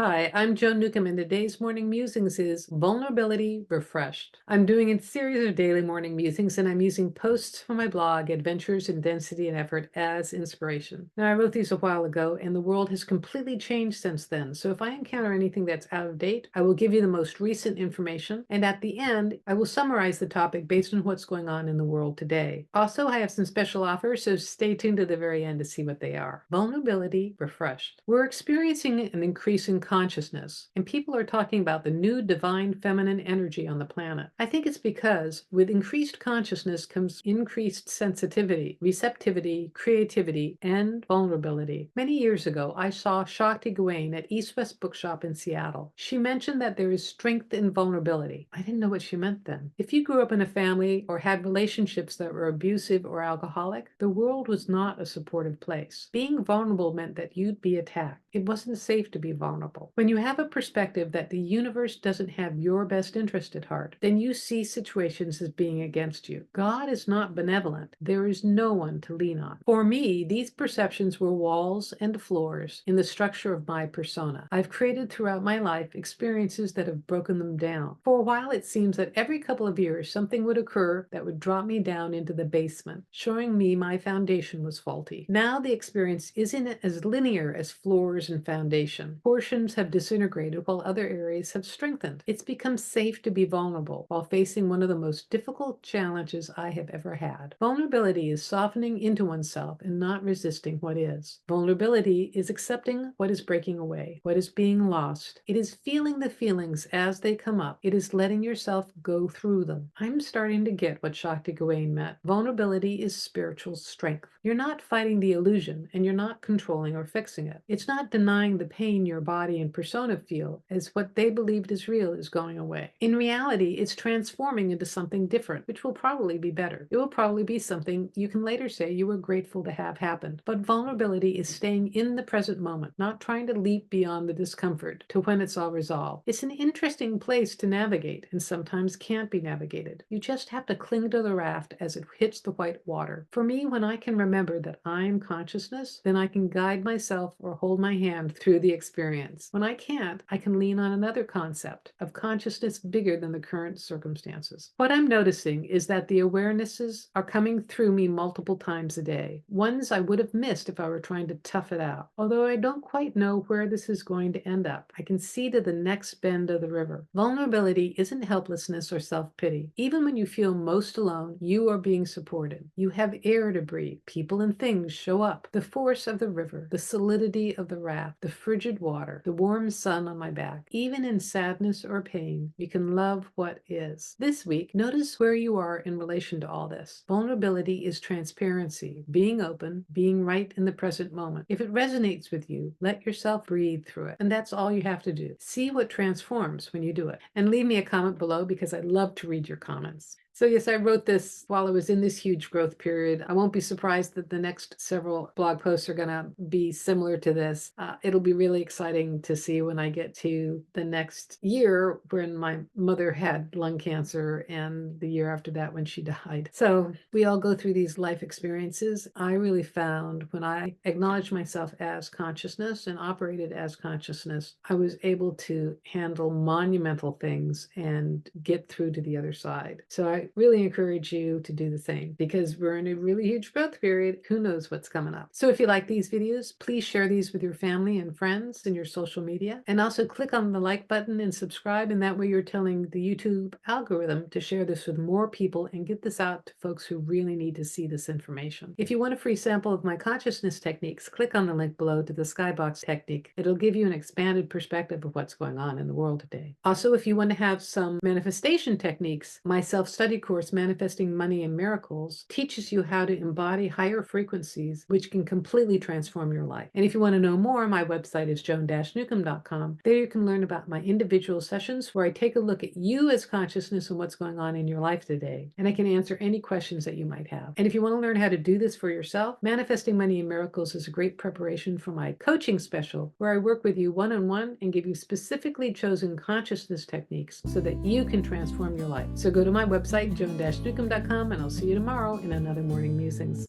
Hi, I'm Joan Newcomb, and today's morning musings is Vulnerability Refreshed. I'm doing a series of daily morning musings, and I'm using posts from my blog, Adventures in Density and Effort, as inspiration. Now, I wrote these a while ago, and the world has completely changed since then. So if I encounter anything that's out of date, I will give you the most recent information, and at the end, I will summarize the topic based on what's going on in the world today. Also, I have some special offers, so stay tuned to the very end to see what they are. Vulnerability Refreshed. We're experiencing an increasing consciousness, and people are talking about the new divine feminine energy on the planet. I think it's because with increased consciousness comes increased sensitivity, receptivity, creativity, and vulnerability. Many years ago, I saw Shakti Gawain at East West Bookshop in Seattle. She mentioned that there is strength in vulnerability. I didn't know what she meant then. If you grew up in a family or had relationships that were abusive or alcoholic, the world was not a supportive place. Being vulnerable meant that you'd be attacked. It wasn't safe to be vulnerable. When you have a perspective that the universe doesn't have your best interest at heart, then you see situations as being against you. God is not benevolent. There is no one to lean on. For me, these perceptions were walls and floors in the structure of my persona. I've created throughout my life experiences that have broken them down. For a while, it seems that every couple of years, something would occur that would drop me down into the basement, showing me my foundation was faulty. Now the experience isn't as linear as floors and foundation. Portions have disintegrated while other areas have strengthened. It's become safe to be vulnerable while facing one of the most difficult challenges I have ever had. Vulnerability is softening into oneself and not resisting what is. Vulnerability is accepting what is breaking away, what is being lost. It is feeling the feelings as they come up. It is letting yourself go through them. I'm starting to get what Shakti Gawain meant. Vulnerability is spiritual strength. You're not fighting the illusion, and you're not controlling or fixing it. It's not denying the pain your body and persona feel as what they believed is real is going away. In reality, it's transforming into something different, which will probably be better. It will probably be something you can later say you were grateful to have happened. But vulnerability is staying in the present moment, not trying to leap beyond the discomfort to when it's all resolved. It's an interesting place to navigate and sometimes can't be navigated. You just have to cling to the raft as it hits the white water. For me, when I can remember that I'm consciousness, then I can guide myself or hold my hand through the experience. When I can't, I can lean on another concept of consciousness bigger than the current circumstances. What I'm noticing is that the awarenesses are coming through me multiple times a day, ones I would have missed if I were trying to tough it out. Although I don't quite know where this is going to end up, I can see to the next bend of the river. Vulnerability isn't helplessness or self-pity. Even when you feel most alone, you are being supported. You have air to breathe. People and things show up. The force of the river, the solidity of the raft, the frigid water, the warm sun on my back. Even in sadness or pain, you can love what is. This week, notice where you are in relation to all this. Vulnerability is transparency, being open, being right in the present moment. If it resonates with you, let yourself breathe through it. And that's all you have to do. See what transforms when you do it. And leave me a comment below because I love to read your comments. So yes, I wrote this while I was in this huge growth period. I won't be surprised that the next several blog posts are going to be similar to this. It'll be really exciting to see when I get to the next year when my mother had lung cancer and the year after that when she died. So we all go through these life experiences. I really found when I acknowledged myself as consciousness and operated as consciousness, I was able to handle monumental things and get through to the other side. So I really encourage you to do the same because we're in a really huge growth period. Who knows what's coming up? So if you like these videos, please share these with your family and friends in your social media. And also click on the like button and subscribe. And that way you're telling the YouTube algorithm to share this with more people and get this out to folks who really need to see this information. If you want a free sample of my consciousness techniques, click on the link below to the skybox technique. It'll give you an expanded perspective of what's going on in the world today. Also, if you want to have some manifestation techniques, my self-study course, Manifesting Money and Miracles, teaches you how to embody higher frequencies, which can completely transform your life. And if you want to know more, my website is joan-newcomb.com. There you can learn about my individual sessions where I take a look at you as consciousness and what's going on in your life today. And I can answer any questions that you might have. And if you want to learn how to do this for yourself, Manifesting Money and Miracles is a great preparation for my coaching special where I work with you one-on-one and give you specifically chosen consciousness techniques so that you can transform your life. So go to my website, joan-newcomb.com, and I'll see you tomorrow in another Morning Musings.